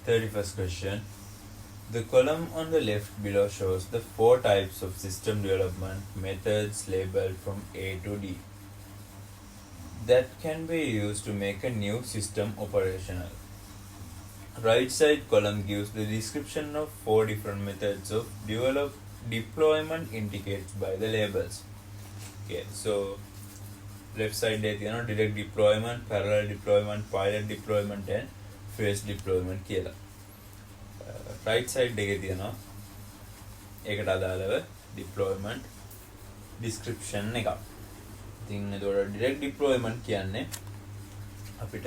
31st question. The column on the left below shows the 4 types of system development methods labeled from A to D that can be used to make a new system operational. Right side column gives the description of 4 different methods of deployment indicated by the labels. Okay, so left side direct deployment, parallel deployment, pilot deployment and phase deployment කියලා. right side එකේ තියෙනවා ඒකට අදාළව deployment description එකක්. ඉතින් ඒතකොට direct deployment කියන්නේ අපිට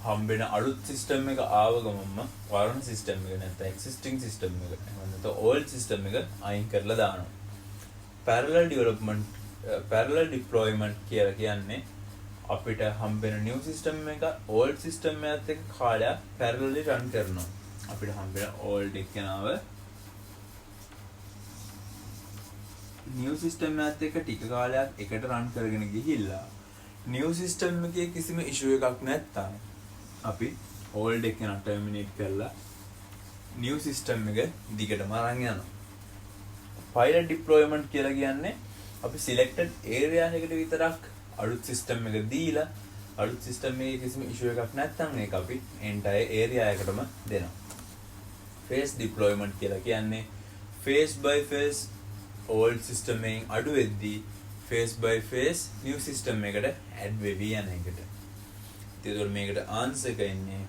හම්බෙන අලුත් සිස්ටම් එක ආව ගමන්ම වරණ සිස්ටම් එක නැත්නම් existing සිස්ටම් එක නැත්නම් old සිස්ටම් එක අයින් කරලා දානවා. parallel deployment කියලා කියන්නේ අපිට හම්බෙන new system එක old system එකත් එක්ක කාලයක් parallelly run කරනවා. අපිට හම්බෙන old එක යනව new system එකත් එක්ක ටික කාලයක් එකට run කරගෙන ගිහිල්ලා new system එකේ කිසිම issue එකක් නැත්තම් අපි old එක යන terminate කරලා new system එක දිගටම අරන් යනවා. pilot deployment කියලා කියන්නේ අපි selected area එකකට විතරක් අලුත් system එක දීලා අලුත් system එකේ කිසිම issue එකක් නැත්නම් ඒක අපි entire area එකටම දෙනවා. phase deployment කියලා කියන්නේ phase by phase old system එකෙන් අඩු වෙද්දී phase by phase new system එකට add වෙවි යන එකට. ඒතකොට මේකට answer එක ඉන්නේ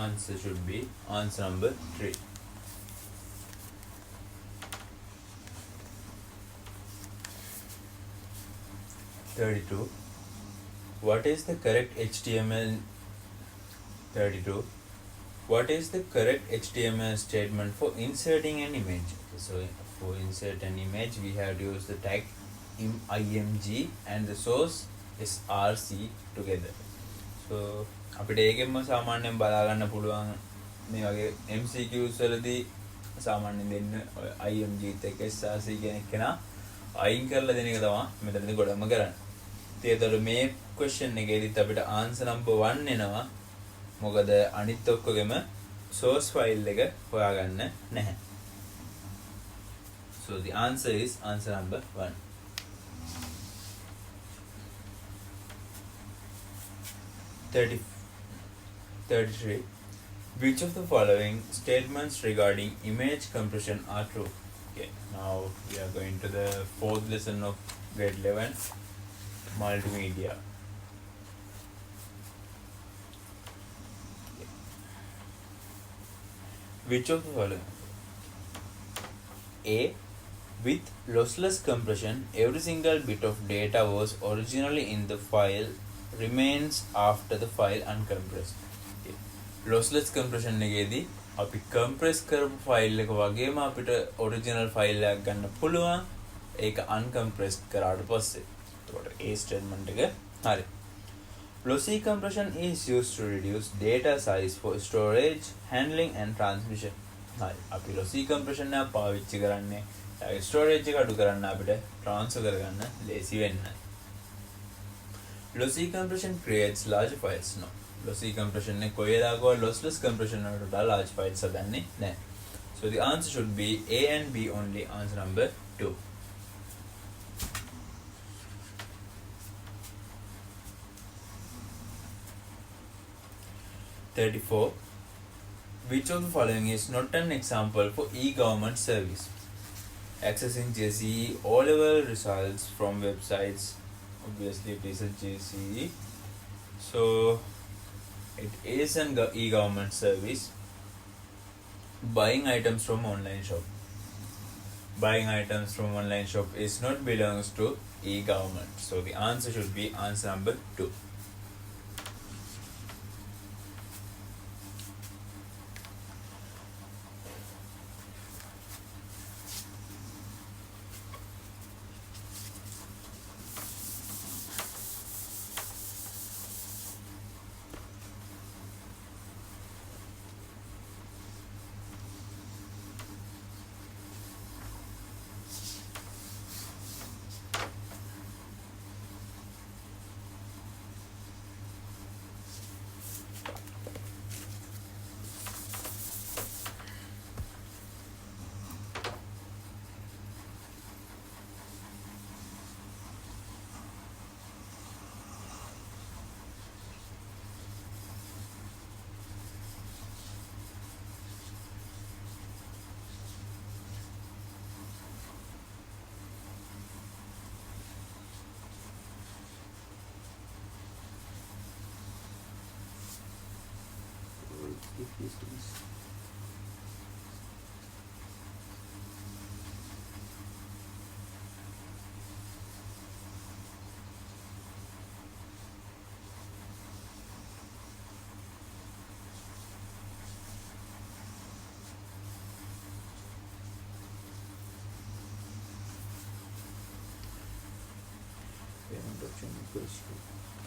answer should be answer number 3. (32) What is the correct HTML 32? What is the correct HTML statement for inserting an image? Okay, so for insert an image we have to use the tag img and the source src together. So අපිට ඒකෙන්ම සාමාන්‍යයෙන් බලා ගන්න පුළුවන් මේ වගේ MCQs වලදී සාමාන්‍යයෙන් දෙන්න ඔය IMG එක SRC කියන එක නා අයින් කරලා දෙන එක තමයි මෙතනදී ගොඩක්ම කරන්නේ. ඒතකොට මේ question එකේදීත් අපිට answer number 1 එනවා. මොකද අනිත් ඔක්කොගෙම source file එක හොයාගන්න නැහැ. So the answer is answer number 1. 33. Which of the following statements regarding image compression are true? Okay, now we are going to the 4th lesson of grade 11 multimedia. Okay. Which of the following? A. With lossless compression, every single bit of data was originally in the file remains after the file uncompressed. Okay. Lossless compression එකේදී අපි compress කරපු file එක වගේම අපිට original file එකක් ගන්න පුළුවන් ඒක uncompressed කරාට පස්සේ. ඒකට A statement එක හරි. Lossy compression is used to reduce data size for storage, handling and transmission. හරි. අපි lossy compression එක පාවිච්චි කරන්නේ storage එක අඩු කරන්න අපිට transfer කරගන්න ලේසි වෙන්න. Lossy compression creates large files. No. Lossy compression ne koi දාගව lossless compression වලට large files හදන්නේ නැහැ. So the answer should be A and B only. Answer number 2. (34) Which of the following is not an example for e-government service? Accessing JCE O-level results from websites. Obviously it is a JCE. So it is an e-government service. Buying items from online shop. Buying items from online shop is not belongs to e-government. So the answer should be answer number 2. keep these things. Payment option equals to